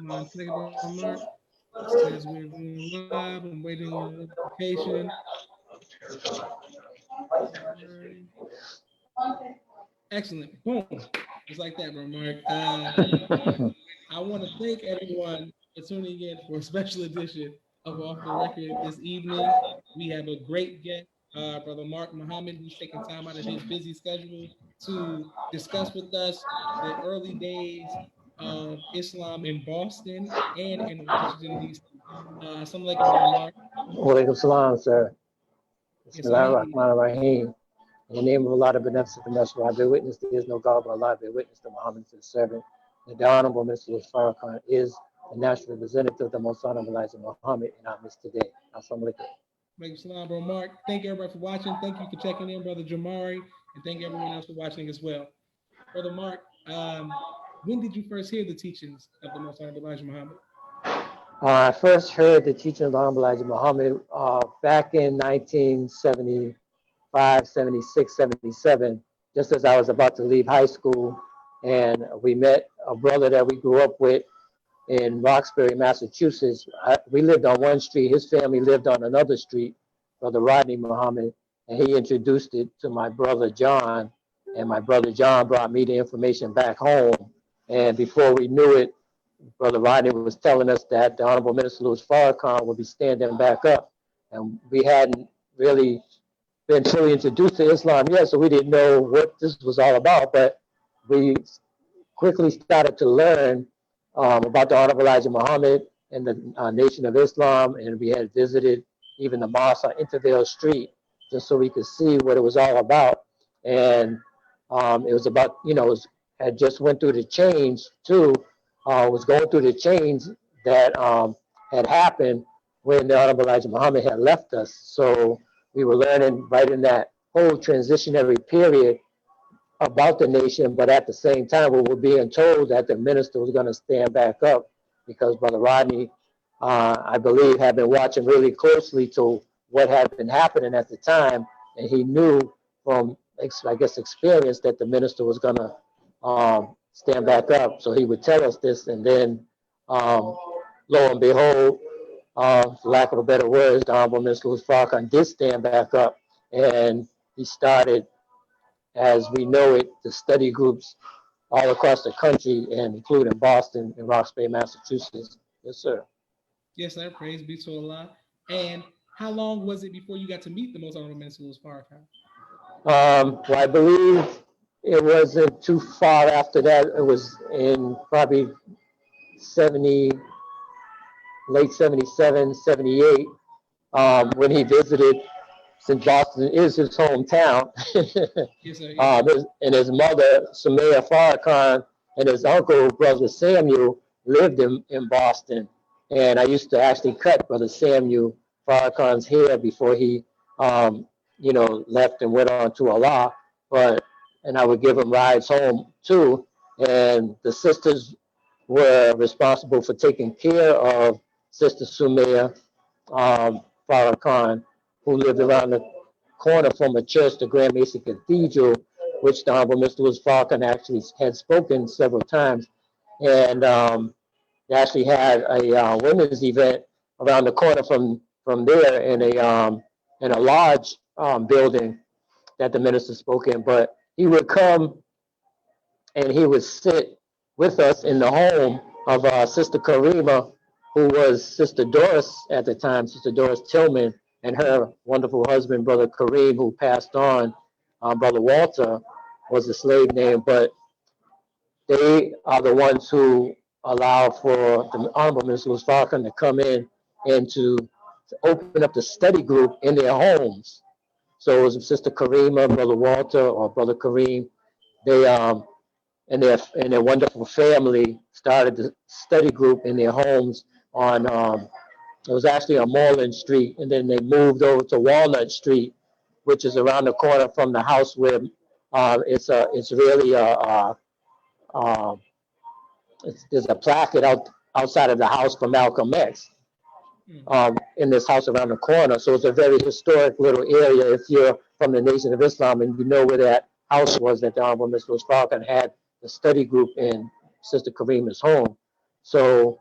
1 second, Brother Mark. It says we're going live. I'm waiting on notification. Alright. Excellent. Boom. Just like that, Brother Mark. I want to thank everyone for tuning in for a special edition of Off the Record this evening. We have a great guest, Brother Marc Muhammad, who's taking time out of his busy schedule to discuss with us the early days of Islam in Boston and in Washington, D.C. Assalamu alaikum, Brother Marc. Walaikum salam, sir. Yes, sir. Bismillah ar-Rahman ar-Rahim. In the name of Allah, the beneficent, the merciful, I bear witness there is no God but Allah. I bear witness to Muhammad, his servant. The Honorable Mr. Farrakhan is the national representative of the Most Honorable Elijah Muhammad in our midst today. Assalamu alaikum. Alaikum salam, Brother Marc. Thank you, everybody, for watching. Thank you for checking in, Brother Jamari, and thank everyone else for watching as well. Brother Marc, when did you first hear the teachings of the Most Honorable Elijah Muhammad? I first heard the teaching of the Honorable Elijah Muhammad back in 1975, 76, 77, just as I was about to leave high school. And we met a brother that we grew up with in Roxbury, Massachusetts. We lived on one street. His family lived on another street, Brother Rodney Muhammad. And he introduced it to my brother John. And my brother John brought me the information back home. And before we knew it, Brother Rodney was telling us that the Honorable Minister Louis Farrakhan would be standing back up. And we hadn't really been fully introduced to Islam yet, so we didn't know what this was all about. But we quickly started to learn about the Honorable Elijah Muhammad and the Nation of Islam. And we had visited even the mosque on Intervale Street just so we could see what it was all about. And it was about, had just went through the change too. Was going through the change that had happened when the Honorable Elijah Muhammad had left us. So we were learning right in that whole transitionary period about the nation, but at the same time, we were being told that the minister was going to stand back up because Brother Rodney, I believe, had been watching really closely to what had been happening at the time, and he knew from, I guess, experience that the minister was going to stand back up. So he would tell us this, and then lo and behold, for lack of a better words, the Honorable Minister Louis Farrakhan did stand back up, and he started, as we know it, the study groups all across the country, and including Boston and Roxbury, Massachusetts. Yes, sir. Yes, sir. Praise be to Allah. And how long was it before you got to meet the Most Honorable Minister Louis Farrakhan? Well, I believe it wasn't too far after that. It was in probably 70, late 77, 78, when he visited, since Boston is his hometown. Yes, sir. Yes, sir. And his mother, Sumaya Farrakhan, and his uncle, Brother Samuel, lived in Boston. And I used to actually cut Brother Samuel Farrakhan's hair before he, left and went on to Allah. And I would give him rides home too. And the sisters were responsible for taking care of Sister Sumaya Farrakhan, who lived around the corner from a church, the Grand Mesa Cathedral, which the Honorable Mr. Louis Farrakhan actually had spoken several times. And they actually had a women's event around the corner from there in a large building that the minister spoke in. But he would come and he would sit with us in the home of Sister Karima, who was Sister Doris at the time, Sister Doris Tillman, and her wonderful husband, Brother Kareem, who passed on. Brother Walter was the slave name, but they are the ones who allow for the Honorable Minister Louis Farrakhan to come in and to open up the study group in their homes. So it was Sister Karima, Brother Walter, or Brother Kareem. They and their wonderful family started the study group in their homes on it was actually on Moreland Street, and then they moved over to Walnut Street, which is around the corner from the house where it's really there's a placard outside of the house for Malcolm X in this house around the corner. So it's a very historic little area if you're from the Nation of Islam and you know where that house was that the Honorable Mr. Farrakhan had the study group in Sister Karima's home. So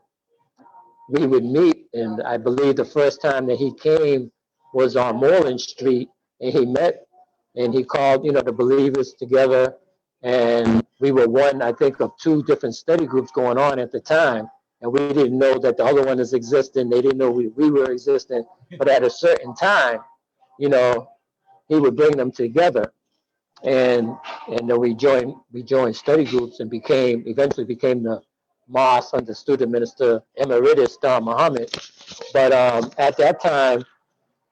we would meet. And I believe the first time that he came was on Moreland Street, and he met and he called, the believers together. And we were one, I think, of two different study groups going on at the time. And we didn't know that the other one is existing. They didn't know we were existing. But at a certain time, you know, he would bring them together. And and then we joined study groups and eventually became the mosque under student minister emeritus Don Muhammad. But at that time,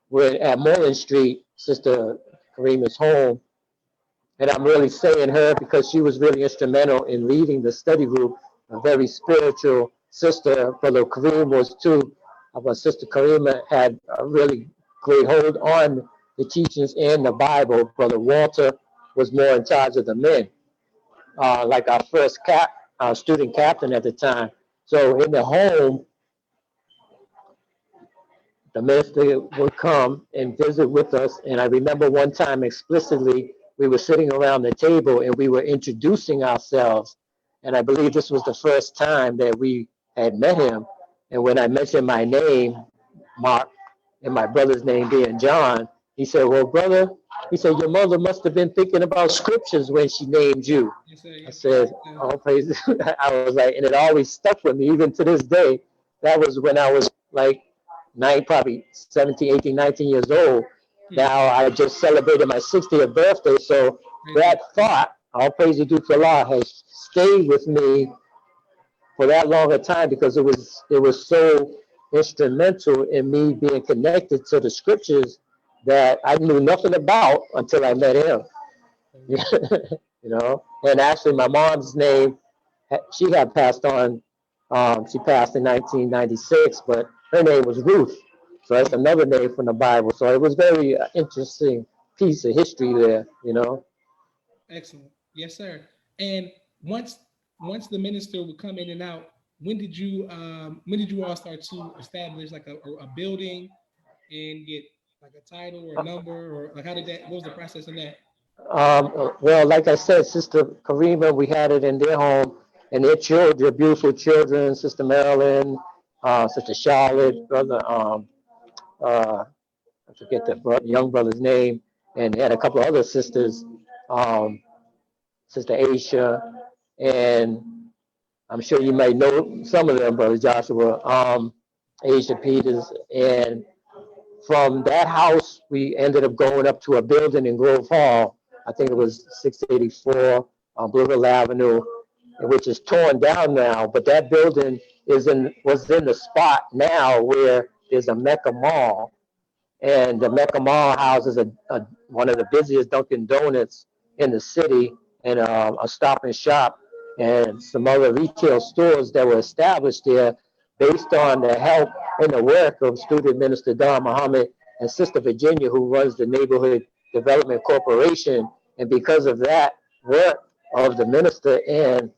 we're at Moreland Street, Sister Karima's home, and I'm really saying her because she was really instrumental in leading the study group. A very spiritual sister. Brother Kareem was too. But Sister Karima had a really great hold on the teachings and the Bible. Brother Walter was more in charge of the men, like our first student captain at the time. So in the home, the minister would come and visit with us. And I remember one time explicitly, we were sitting around the table and we were introducing ourselves. And I believe this was the first time that we had met him. And when I mentioned my name, Mark, and my brother's name being John, he said, "Well, brother," he said, "your mother must have been thinking about scriptures when she named you." Yes, sir. I Yes, said, sir. "Oh, praise." I was like, and it always stuck with me, even to this day. That was when I was like probably 17, 18, 19 years old. Hmm. Now I just celebrated my 60th birthday. So Praise God. that thought, all praise to to Allah, has stayed with me for that long a time because it was so instrumental in me being connected to the scriptures that I knew nothing about until I met him. Praise And actually my mom's name, she had passed on. She passed in 1996, but her name was Ruth. So that's God. another name from the Bible. So it was very interesting piece of history there. Excellent. Yes, sir. And once once the minister would come in and out, when did you all start to establish like a building and get like a title or a number, or like how did that, what was the process in that? Well, like I said, Sister Karima, we had it in their home, and their children, their beautiful children, Sister Marilyn, Sister Charlotte, brother, I forget the young brother's name, and they had a couple of other sisters, um, Sister Aisha, and I'm sure you might know some of them, Brother Joshua, Aisha Peters. And from that house, we ended up going up to a building in Grove Hall. I think it was 684 on Blue Hill Avenue, which is torn down now. But that building was in the spot now where there's a Mecca Mall, and the Mecca Mall houses one of the busiest Dunkin' Donuts in the city, and a Stop and Shop and some other retail stores that were established there based on the help and the work of student minister Don Muhammad and Sister Virginia, who runs the Neighborhood Development Corporation. And because of that work of the minister and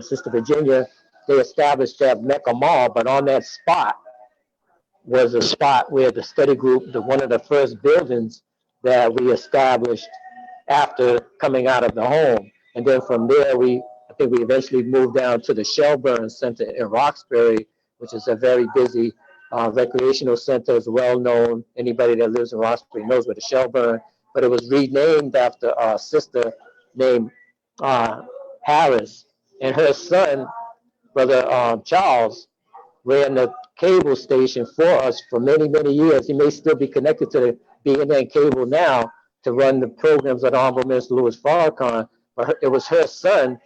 Sister Virginia, they established that Mecca Mall. But on that spot was a spot where the study group, one of the first buildings that we established after coming out of the home. And then from there, I think we eventually moved down to the Shelburne Center in Roxbury, which is a very busy recreational center, is well known. Anybody that lives in Roxbury knows where the Shelburne, but it was renamed after a sister named uh, Harris, and her son, Brother Charles, ran the cable station for us for many, many years. He may still be connected to the BNN cable now to run the programs of Honorable Minister Louis Farrakhan. But it was her son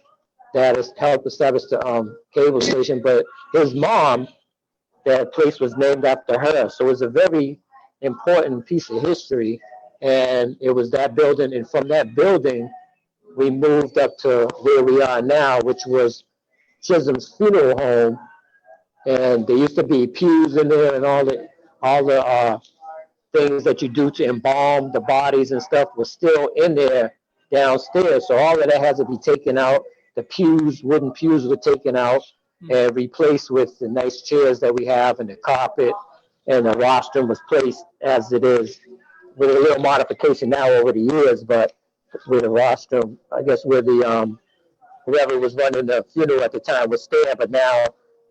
that has helped establish the cable station. But his mom, that place was named after her. So it was a very important piece of history. And it was that building. And from that building, we moved up to where we are now, which was Chisholm's funeral home, and there used to be pews in there and all the things that you do to embalm the bodies and stuff was still in there downstairs. So all of that has to be taken out. The wooden pews were taken out and replaced with the nice chairs that we have, and the carpet, and the rostrum was placed as it is, with a little modification now over the years. But with the rostrum, I guess where the whoever was running the funeral at the time was there, but now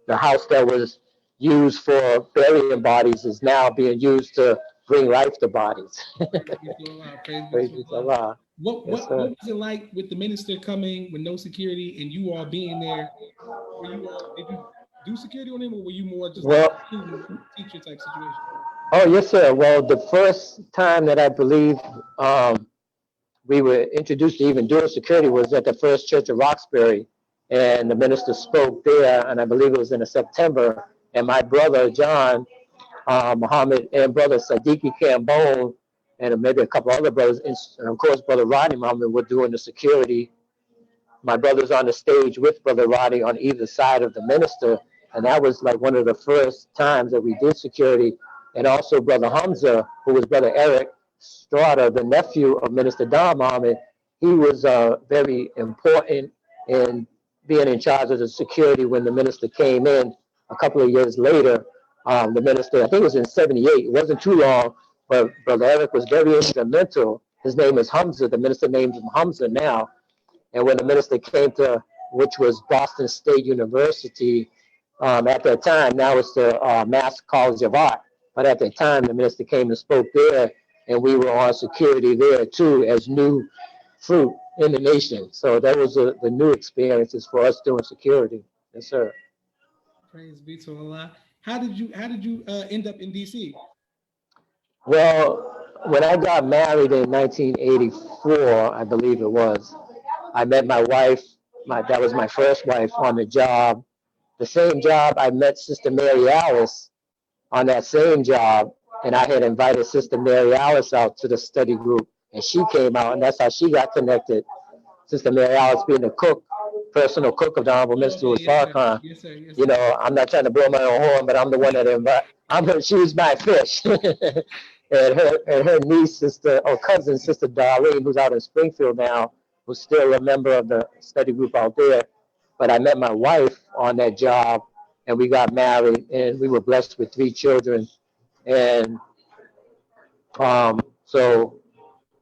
the house that was used for burying bodies is now being used to bring life to bodies. Praise be to Allah. Praise be Praise to be to Allah. Allah. What Yes, what sir. what was it like with the minister coming with no security and you all being there? Were you all did you do security on him or were you more just like Well, student teacher type situation? oh, yes, sir. Well, the first time that I believe we were introduced to even doing security was at the First Church of Roxbury, and the minister spoke there, and I believe it was in September. And my brother John Muhammad and brother Sadiqi Cambone, and maybe a couple other brothers, and of course brother Rodney Muhammad were doing the security. My brother's on the stage with brother Rodney on either side of the minister, and that was like one of the first times that we did security. And also brother Hamza, who was brother Eric Strata, the nephew of Minister Don Muhammad, he was very important in being in charge of the security when the minister came in a couple of years later. The minister, I think it was in '78, it wasn't too long, but brother Eric was very instrumental. His name is Hamza, the minister named him Hamza now. And when the minister came to, which was Boston State University at that time, now it's the Mass College of Art. But at that time, the minister came and spoke there, and we were on security there too as new fruit in the nation. So that was the new experiences for us doing security. Yes, sir. Praise be to Allah. How did you end up in DC? Well, when I got married in 1984, I believe it was, I met my wife. That was my first wife on the job. The same job I met Sister Mary Alice on that same job, and I had invited Sister Mary Alice out to the study group, and she came out, and that's how she got connected. Sister Mary Alice being the cook, personal cook of the Honorable Oh, Minister okay, with yes, sir. Farrakhan. Yes, sir. Yes, You sir. know, I'm not trying to blow my own horn, but I'm the one that invited. She was my fish. And her niece, sister, or cousin, Sister Darlene, who's out in Springfield now, who's still a member of the study group out there. But I met my wife on that job, and we got married, and we were blessed with 3 children. And so,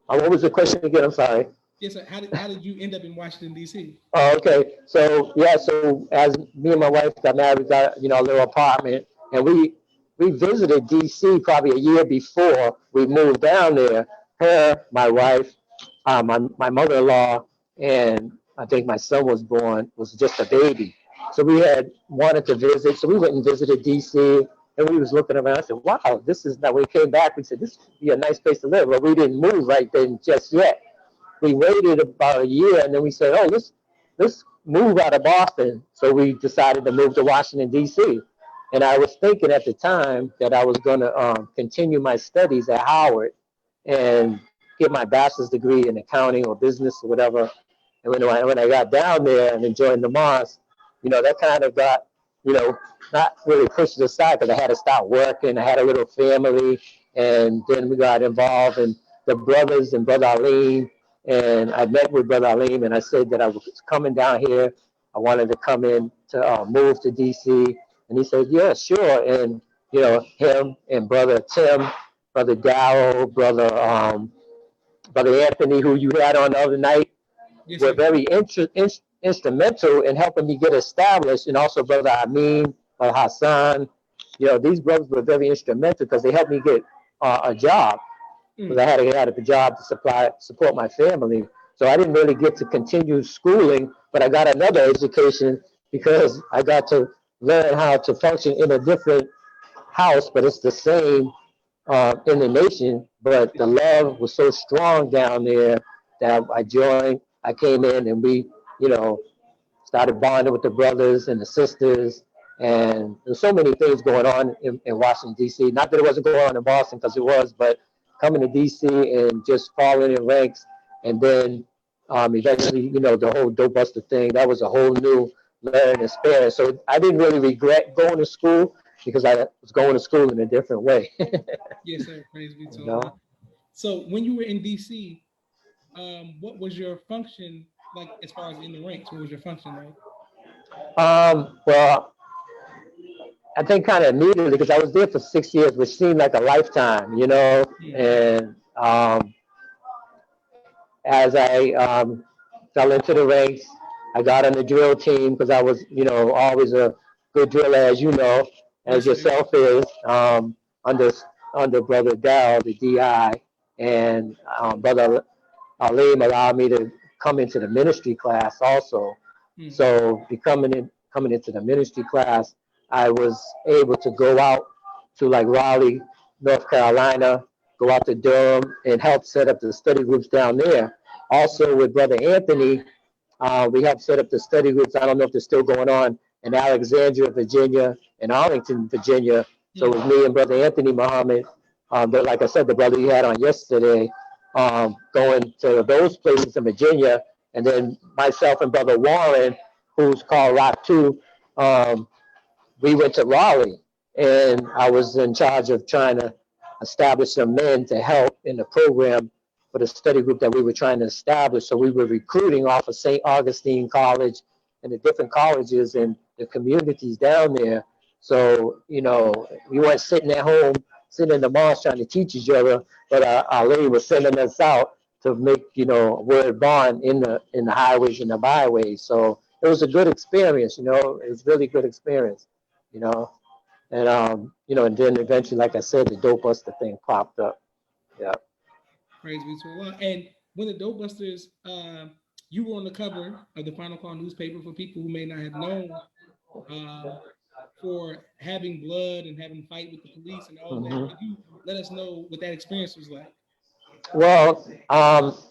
what was the question again? I'm sorry. Yes, sir. How did you end up in Washington D.C.? Oh, okay. So yeah, so as me and my wife got married, we got a little apartment, and we visited D.C. probably a year before we moved down there. Her, my wife, my mother-in-law, and I think my son was just a baby. So we had wanted to visit, so we went and visited D.C. and we was looking around. I said, "Wow, this is." Now when we came back, we said, "This would be a nice place to live," but we didn't move right then just yet. We waited about a year, and then we said, "Oh, let's move out of Boston." So we decided to move to Washington D.C. And I was thinking at the time that I was going to continue my studies at Howard and get my bachelor's degree in accounting or business or whatever. And when I got down there and joined the mosque, that kind of got, not really pushed aside because I had to start working. I had a little family, and then we got involved in the brothers and Brother Alim, and I met with Brother Alim, and I said that I was coming down here. I wanted to come in to move to DC, and he said, "Yeah, sure." And him and Brother Tim, Brother Darrell, Brother Anthony, who you had on the other night, Yes, were sir. very instrumental in helping me get established, and also Brother Amin, Hassan. These brothers were very instrumental because they helped me get a job, because I Mm. had to have a job to support my family. So I didn't really get to continue schooling, but I got another education because I got to learn how to function in a different house, but it's the same in the nation. But the love was so strong down there that I joined. I came in, and we, you know, started bonding with the brothers and the sisters. And there's so many things going on in Washington, D.C. Not that it wasn't going on in Boston, because it was, but coming to D.C. and just falling in ranks. And then eventually, the whole Dopebuster thing, that was a whole new learning experience. So I didn't really regret going to school because I was going to school in a different way. Yes, sir. Praise be to you Allah. know? So when you were in DC, what was your function like as far as in the ranks? What was your function like? Well, I think kind of immediately, because I was there for 6 years, which seemed like a lifetime. Mm. And as I fell into the ranks, I got on the drill team because I was, always a good driller, as you know. as Yes, sir. yourself is, under under Brother Dell, the DI, and Brother Aleem allowed me to come into the ministry class also. Hmm. So coming into the ministry class, I was able to go out to like Raleigh, North Carolina, go out to Durham and help set up the study groups down there. Also with Brother Anthony, we helped set up the study groups. I don't know if they're still going on in Alexandria, Virginia, and Arlington, Virginia. So it Hmm. was me and Brother Anthony Muhammad, but like I said, the brother you had on yesterday, going to those places in Virginia, and then myself and Brother Warren, who's called Rock Two, um, we went to Raleigh, and I was in charge of trying to establish some men to help in the program for the study group that we were trying to establish. So we were recruiting off of St. Augustine College and the different colleges and the communities down there. So, we weren't sitting at home, sitting in the mosque trying to teach each other, but our lady was sending us out to make, a word bond in the highways and the byways. So it was a good experience, it was really good experience you know. And then eventually, like I said, the dope buster thing popped up. Yeah. Praise be to Allah. And when the Dope Busters, you were on the cover of the Final Call newspaper for people who may not have known, um, for having blood and having fight with the police and all of that. hmm Could you let us know what that experience was like? Well,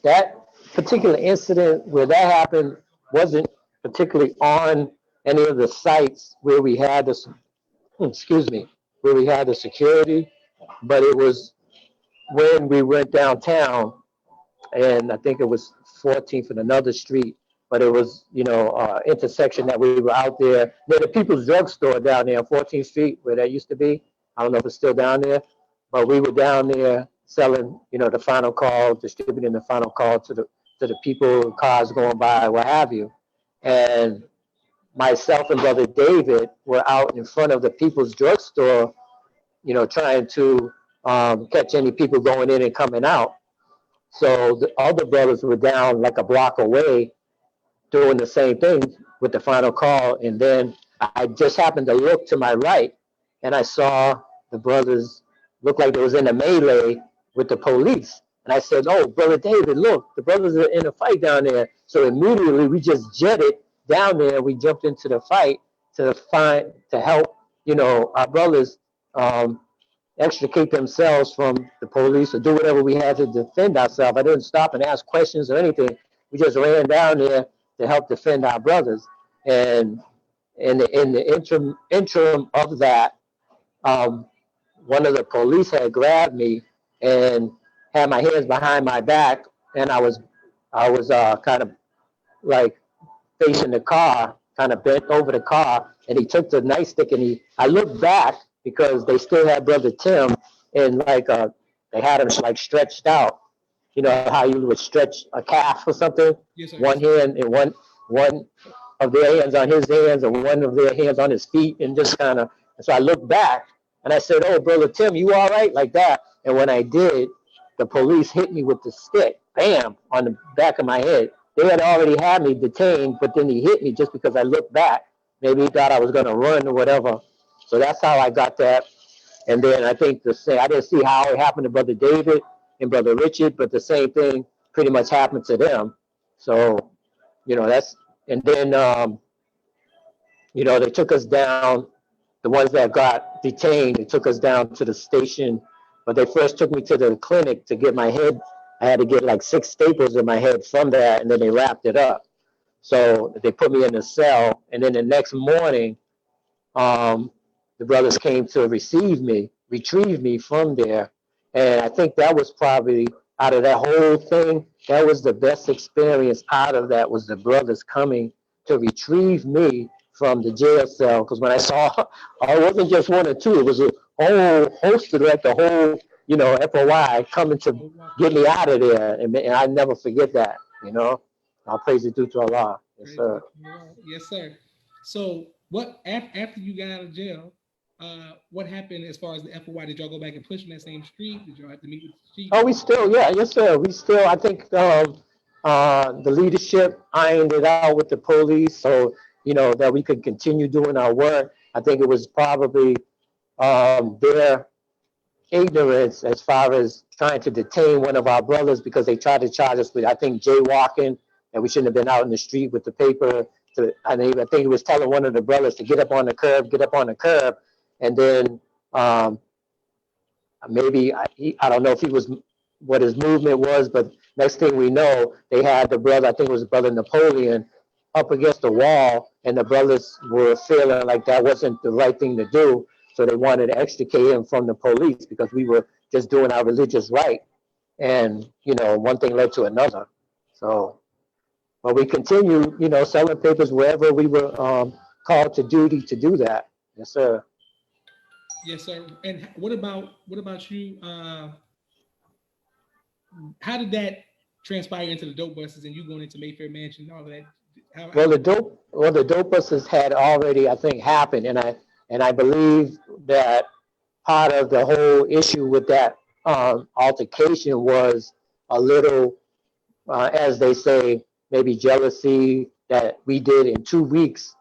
that particular incident where that happened wasn't particularly on any of the sites where we had this, excuse me, where we had the security, but it was when we went downtown, and I think it was 14th and another street, but it was, intersection that we were out there near the People's Drugstore down there on 14th Street where that used to be. I don't know if it's still down there, but we were down there selling, the final call, distributing the final call to the people, cars going by, what have you. And myself and Brother David were out in front of the People's Drugstore, trying to catch any people going in and coming out. So the other brothers were down like a block away doing the same thing with the final call. And then I just happened to look to my right and I saw the brothers look like they was in a melee with the police. And I said, "Oh, Brother David, look, the brothers are in a fight down there." So immediately we just jetted down there. We jumped into the fight to help, our brothers um, extricate themselves from the police or do whatever we had to defend ourselves. I didn't stop and ask questions or anything. We just ran down there to help defend our brothers. And in the interim of that, um, one of the police had grabbed me and had my hands behind my back, and I was kind of like facing the car, kind of bent over the car, and he took the nightstick and I looked back because they still had Brother Tim, and like they had him like stretched out. You know how you would stretch a calf or something, Yes, sir. one Yes, sir. hand and one of their hands on his hands and one of their hands on his feet, and just kind of. So I looked back and I said, "Oh, Brother Tim, you all right?" Like that. And when I did, the police hit me with the stick, bam, on the back of my head. They had already had me detained, but then he hit me just because I looked back. Maybe he thought I was going to run or whatever. So that's how I got that. And then I think I didn't see how it happened to Brother David and Brother Richard, but the same thing pretty much happened to them. So, that's, and then, they took us down, the ones that got detained, they took us down to the station, but they first took me to the clinic to get my head. I had to get like 6 staples in my head from that, and then they wrapped it up. So they put me in a cell, and then the next morning, um, the brothers came to retrieve me from there. And I think that was probably out of that whole thing, that was the best experience out of that was the brothers coming to retrieve me from the jail cell. Because when I saw, it wasn't just one or two, it was a whole host of like the whole, FOI coming to Oh, wow. get me out of there. And I never forget that. I'll praise it due to Allah. Yes, Praise be sir. to Allah. Yes, sir. So, what after you got out of jail? What happened as far as the FOI? Did y'all go back and push in that same street? Did y'all have to meet with the chief? Oh, we still, yeah, yes, sir. We still, I think the leadership ironed it out with the police, so that we could continue doing our work. I think it was probably their ignorance as far as trying to detain one of our brothers because they tried to charge us with, I think, jaywalking, and we shouldn't have been out in the street with the paper. I think he was telling one of the brothers to get up on the curb, get up on the curb, and then um, maybe I don't know if he was what his movement was, but next thing we know, they had the brother, I think it was brother Napoleon, up against the wall, and the brothers were feeling like that wasn't the right thing to do, so they wanted to extricate him from the police because we were just doing our religious right, and one thing led to another. So, but we continue, selling papers wherever we were called to duty to do that. Yes, sir. Yes, sir. And what about you? How did that transpire into the Dope Busters and you going into Mayfair Mansion and all of that? How The dope buses had already, I think, happened, and I believe that part of the whole issue with that altercation was a little, as they say, maybe jealousy that we did in 2 weeks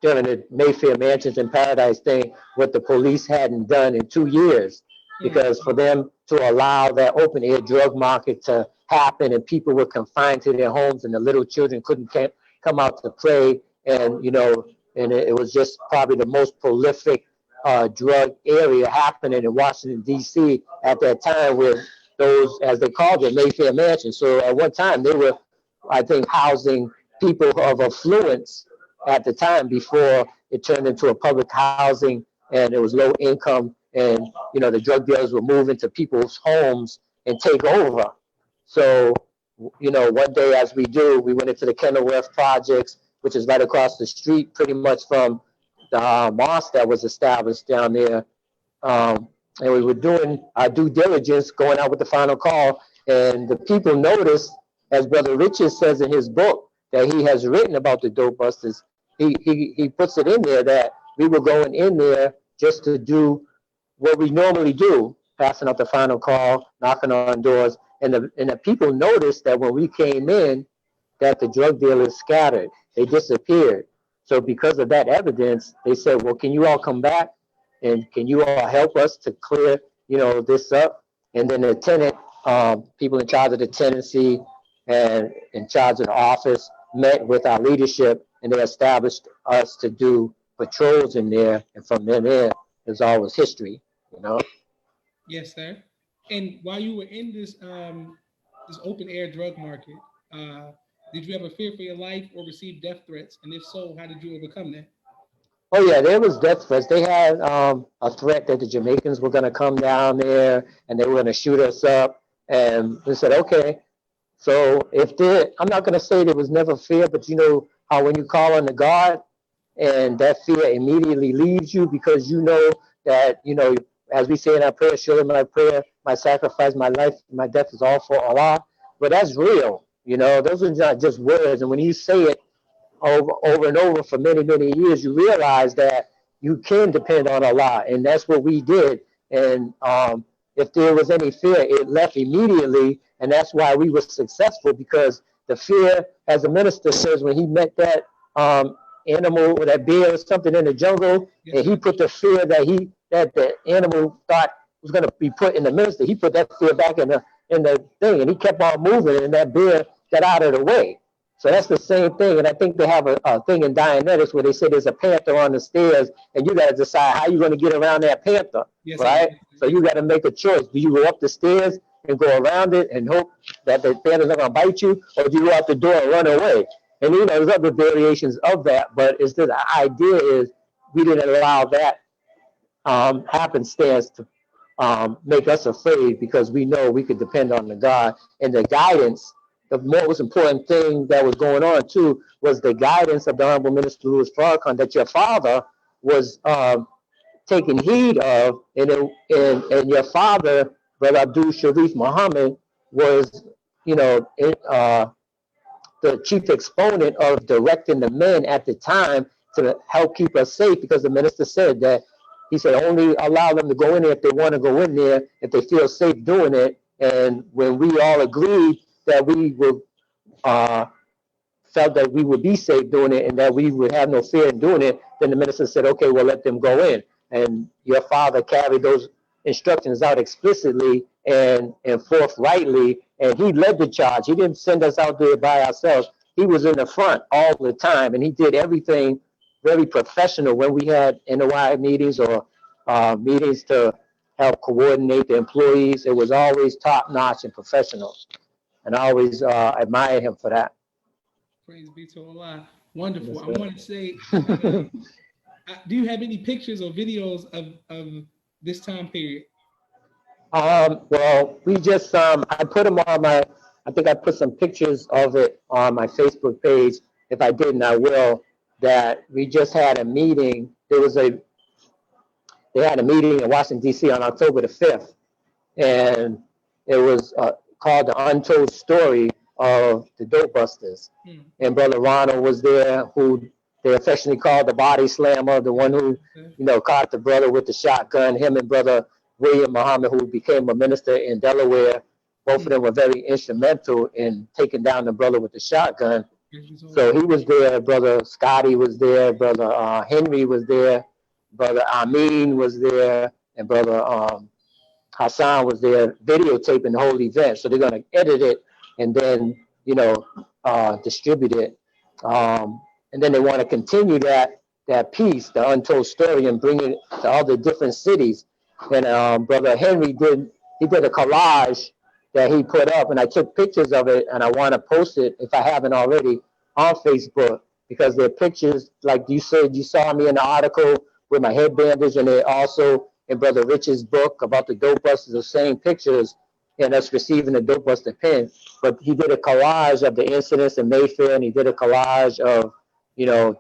during the Mayfair Mansions in Paradise thing, what the police hadn't done in 2 years. Because for them to allow that open air drug market to happen and people were confined to their homes and the little children couldn't come out to play, and it was just probably the most prolific drug area happening in Washington, D.C. at that time with those, as they called it, Mayfair Mansions. So at one time they were, I think, housing people of affluence at the time before it turned into a public housing and it was low income and the drug dealers would move into people's homes and take over. So one day as we do, we went into the Kenilworth projects, which is right across the street pretty much from the mosque that was established down there. And we were doing our due diligence, going out with the final call, and the people noticed, as Brother Richard says in his book that he has written about the Dope Busters, he puts it in there that we were going in there just to do what we normally do, passing out the final call, knocking on doors, and the people noticed that when we came in, that the drug dealers scattered, they disappeared. So because of that evidence, they said, well, can you all come back and can you all help us to clear, this up? And then the tenant, people in charge of the tenancy and in charge of the office met with our leadership and they established us to do patrols in there. And from then in, there's always history, you know? Yes, sir. And while you were in this open air drug market, uh, did you ever fear for your life or receive death threats? And if so, how did you overcome that? Oh yeah, there was death threats. They had a threat that the Jamaicans were going to come down there and they were going to shoot us up. And we said, okay. So if there, I'm not going to say there was never fear, but you know how when you call on the God and that fear immediately leaves you because you know that, as we say in our prayer, surely my prayer, my sacrifice, my life, my death is all for Allah. But that's real. Those are not just words. And when you say it over and over for many, many years, you realize that you can depend on Allah. And that's what we did. And if there was any fear, it left immediately. And that's why we were successful because the fear, as the minister says, when he met that animal or that bear or something in the jungle, Yes, and he put the fear that the animal thought was going to be put in the minister, he put that fear back in the thing, and he kept on moving, and that bear got out of the way. So that's the same thing. And I think they have a thing in Dianetics where they say there's a panther on the stairs and you got to decide how you're going to get around that panther, yes, sir. right? So you got to make a choice. Do you go up the stairs and go around it and hope that the panther's not going to bite you, or do you go out the door and run away? And there's other variations of that, but it's the idea is we didn't allow that happenstance to make us afraid because we know we could depend on the God and the guidance. The most important thing that was going on too was the guidance of the Honorable Minister Louis Farrakhan that your father was taking heed of, and your father, Brother Abdul Sharif Muhammad, was, the chief exponent of directing the men at the time to help keep us safe because the minister said that he said only allow them to go in there if they want to go in there, if they feel safe doing it. And when we all agreed that we would felt that we would be safe doing it and that we would have no fear in doing it, then the minister said, okay, well, let them go in. and your father carried those instructions out explicitly and forthrightly, and he led the charge. He didn't send us out there by ourselves. He was in the front all the time, and he did everything very professional when we had NOI meetings or meetings to help coordinate the employees. It was always top notch and professional, and I always admire him for that. Praise be to Allah. Wonderful. Yes, I sir. want to say, do you have any pictures or videos of this time period? Well, we just I put them on my. I think I put some pictures of it on my Facebook page. If I didn't, I will. That we just had a meeting. They had a meeting in Washington D.C. on October the 5th, and it was called The Untold Story of the Dopebusters. Hmm. And Brother Ronald was there, who they affectionately called the body slammer, the one who, caught the brother with the shotgun. Him and Brother William Muhammad, who became a minister in Delaware. Both of them were very instrumental in taking down the brother with the shotgun. So he was there. Brother Scotty was there. Brother Henry was there. Brother Amin was there, and Brother Hassan was there videotaping the whole event. So they're going to edit it and then, distribute it. And then they want to continue that piece, the untold story, and bring it to other different cities. And Brother Henry did a collage that he put up, and I took pictures of it, and I want to post it, if I haven't already, on Facebook, because they're pictures, like you said, you saw me in the article with my head bandage, and they also in Brother Rich's book about the Dope Busters, the same pictures and us receiving the Dope Buster pin. But he did a collage of the incidents in Mayfair, and he did a collage of,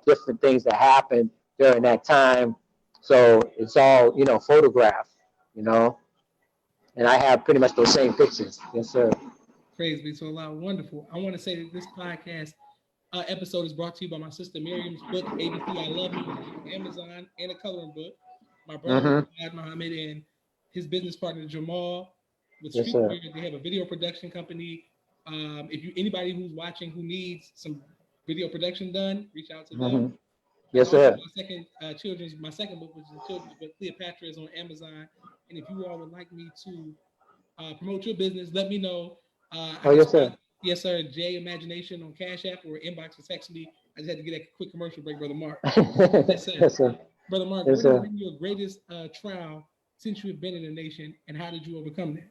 different things that happened during that time. So it's all, photographed, and I have pretty much those same pictures. Yes, sir. Praise be to Allah. Wonderful. I want to say that this podcast episode is brought to you by my sister Miriam's book, ABC I Love You, on Amazon, and a coloring book. My brother, Muhammad, and his business partner, Jamal, with Yes, Streetwear. sir. They have a video production company. If anybody who's watching who needs some video production done, reach out to them. Yes, Also, sir. my second book, which is a children's book, Cleopatra, is on Amazon. And if you all would like me to promote your business, let me know. Oh, yes, sir. Yes, sir. J Imagination on Cash App or inbox or text me. I just had to get a quick commercial break, Brother Mark. Yes, sir. Yes, sir. Brother Mark, Yes, what sir. has been your greatest trial since you have been in the nation, and how did you overcome that?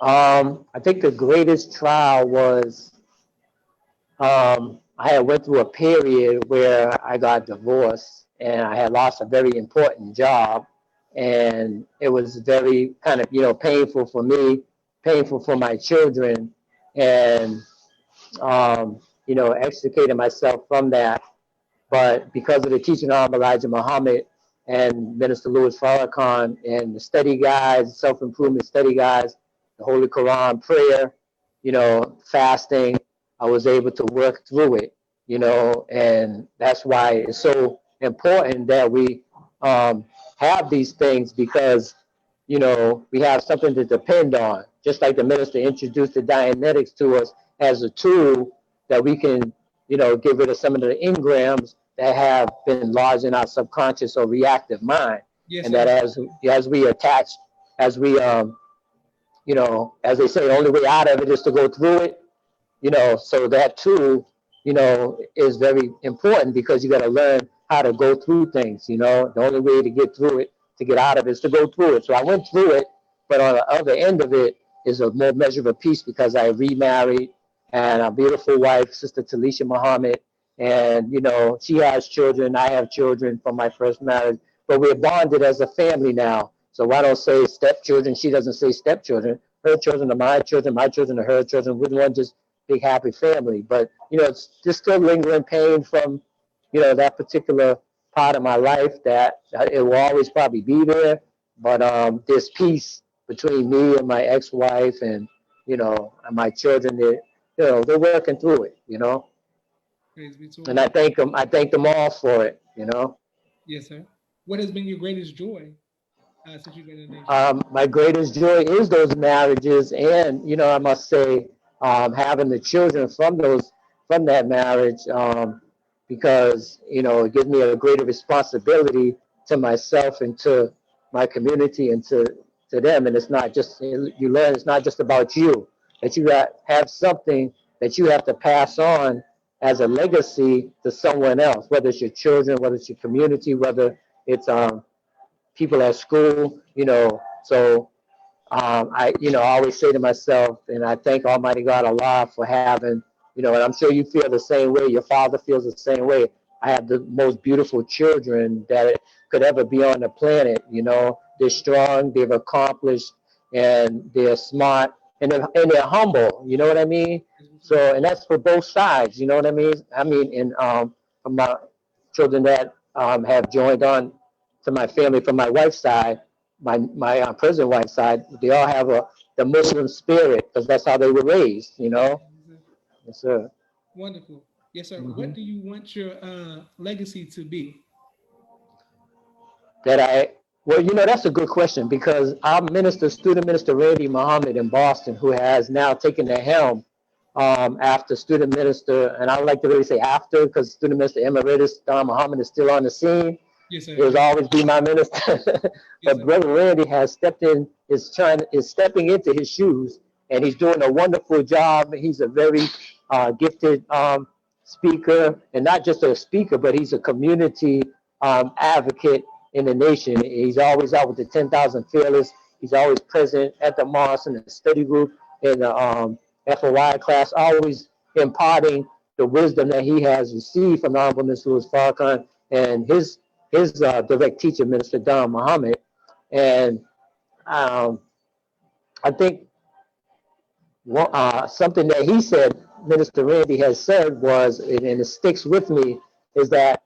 I think the greatest trial was I had went through a period where I got divorced, and I had lost a very important job, and it was very kind of painful for me, painful for my children, and extricated myself from that. But because of the teaching of Elijah Muhammad and Minister Louis Farrakhan and the study guides, self-improvement study guides, the Holy Quran prayer, fasting, I was able to work through it, and that's why it's so important that we have these things, because, we have something to depend on. Just like the minister introduced the Dianetics to us as a tool that we can, get rid of some of the engrams that have been lodged in our subconscious or reactive mind. Yes, And sir. that as we attach, as we as they say, the only way out of it is to go through it. So that too, is very important, because you got to learn how to go through things. The only way to get through it, to get out of it, is to go through it. So I went through it, but on the other end of it is a more measure of peace, because I remarried, and a beautiful wife, Sister Talisha Muhammad, and she has children, I have children from my first marriage, but we're bonded as a family now. So I don't say stepchildren, she doesn't say stepchildren. Her children are my children are her children. We're one just big happy family. But it's just still lingering pain from that particular part of my life, that it will always probably be there. But there's peace between me and my ex-wife, and and my children. They're working through it. Praise be to And I Allah. thank them. I thank them all for it. Yes, sir. What has been your greatest joy since you've been in the nation? My greatest joy is those marriages, and I must say, having the children from that marriage, because it gives me a greater responsibility to myself and to my community and to them. And it's not just, you learn it's not just about you, that you have something that you have to pass on as a legacy to someone else, whether it's your children, whether it's your community, whether it's people at school, you know. So I always say to myself, and I thank Almighty God Allah for having, you know, and I'm sure you feel the same way. Your father feels the same way. I have the most beautiful children that could ever be on the planet. You know, they're strong, they've accomplished, and they're smart, and they're humble. You know what I mean? So, and that's for both sides. You know what I mean? I mean, and from my children that have joined on to my family from my wife's side, my present wife's side, they all have the Muslim spirit because that's how they were raised. You know. Yes, sir. Wonderful. Yes, sir. Hmm. What do you want your legacy to be? That I Well, you know, that's a good question because our minister, student minister Randy Muhammad in Boston, who has now taken the helm after student minister, and I like to really say after because student minister emeritus Don Muhammad is still on the scene. Yes, sir. He'll Yes, always be my minister. yes, But sir. Brother Randy has stepped in, is stepping into his shoes, and he's doing a wonderful job. He's a very gifted speaker, and not just a speaker, but he's a community advocate in the nation. He's always out with the 10,000 Fearless. He's always present at the mosque in the study group, in the FOI class, always imparting the wisdom that he has received from the Honorable Mr. Louis Farrakhan and his direct teacher, Minister Don Muhammad. And um, I think something that he said, Minister Randy has said was, and it sticks with me, is that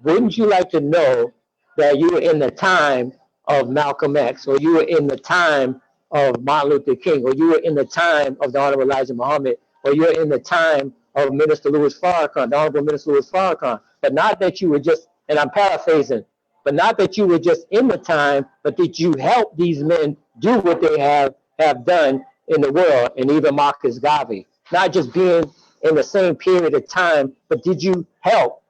wouldn't you like to know that you were in the time of Malcolm X, or you were in the time of Martin Luther King, or you were in the time of the Honorable Elijah Muhammad, or you're in the time of Minister Louis Farrakhan, the Honorable Minister Louis Farrakhan, but not that you were just, and I'm paraphrasing, but not that you were just in the time, but that you helped these men do what they have done in the world, and even Marcus Garvey. Not just being in the same period of time, but did you help,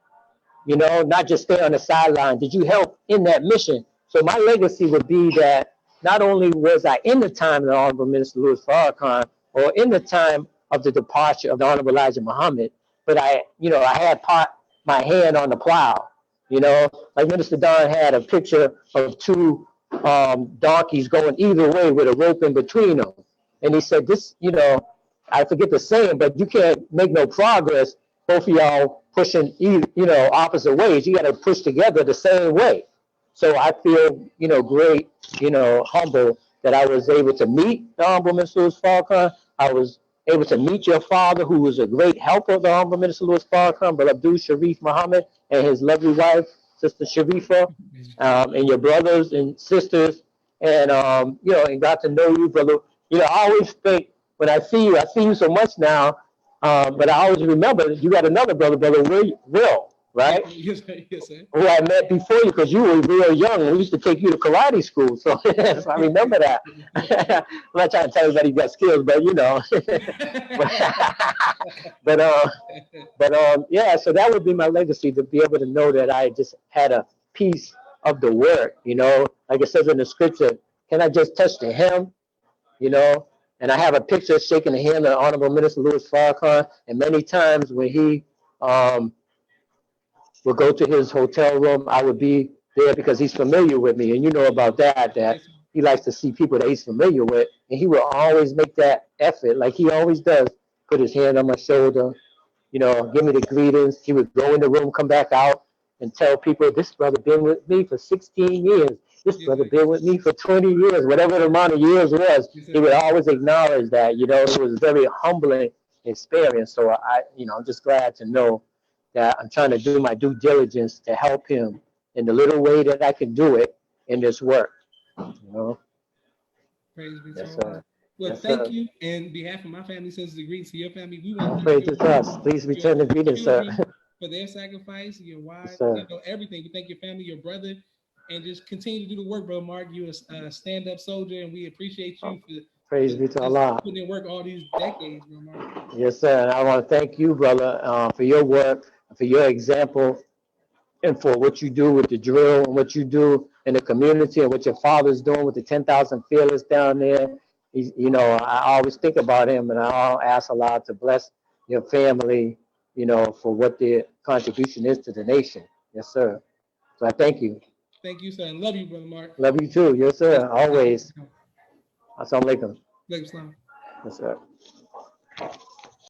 you know, not just stay on the sideline? Did you help in that mission? So my legacy would be that not only was I in the time of the Honorable Minister Louis Farrakhan, or in the time of the departure of the Honorable Elijah Muhammad, but I had my hand on the plow. You know, like Minister Don had a picture of two donkeys going either way with a rope in between them, and he said, "This, you know, I forget the saying, but you can't make no progress. Both of y'all pushing, opposite ways. You got to push together the same way." So I feel, great, humble that I was able to meet the Honorable Minister Louis Farrakhan. I was able to meet your father, who was a great helper of the Honorable Minister Louis Farrakhan, but Abdul Sharif Muhammad and his lovely wife, Sister Sharifa, and your brothers and sisters, and and got to know you, brother. You know, I always think when I see you so much now, but I always remember you got another brother, brother Will, Yes, right? yes, sir. Yes, sir. Who I met before you because you were real young. We used to take you to karate school, so, so I remember that. I'm not trying to tell everybody you got skills, but but yeah. So that would be my legacy, to be able to know that I just had a piece of the work. You know, like it says in the scripture, can I just touch the hem? You know, and I have a picture shaking the hand of the Honorable Minister Louis Farrakhan, and many times when he um, would go to his hotel room, I would be there because he's familiar with me, and you know about that. That yes, sir. he likes to see people that he's familiar with, and he will always make that effort, like he always does. Put his hand on my shoulder, give me the greetings. He would go in the room, come back out, and tell people, "This brother been with me for 16 years. This Yes, brother sir. been with me for 20 years." Whatever the amount of years was, Yes, he sir. would always acknowledge that. It was a very humbling experience. So I'm just glad to know that I'm trying to do my due diligence to help him in the little way that I can do it in this work. You know? Praise be to Yes, Allah. sir. Well, Yes, thank sir. you. And behalf of my family, sends the greetings to your family. We want to thank Praise to us. Please your return the greetings, sir. children for their sacrifice, your Yes, wives, sir. everything. We thank your family, your brother, and just continue to do the work, brother Mark. You're a stand-up soldier, and we appreciate you for Praise be to just Allah. putting in work all these decades, brother Mark. Yes, sir. And I want to thank you, brother, for your work, for your example, and for what you do with the drill and what you do in the community and what your father's doing with the 10,000 feelers down there. He's, you know, I always think about him, and I ask Allah to bless your family, you know, for what their contribution is to the nation. Yes, sir. So I thank you. Thank you, sir, and love you, brother Mark. Love you too. Yes, sir. Always. Assalamu alaikum. Alaikum salam. Yes, sir.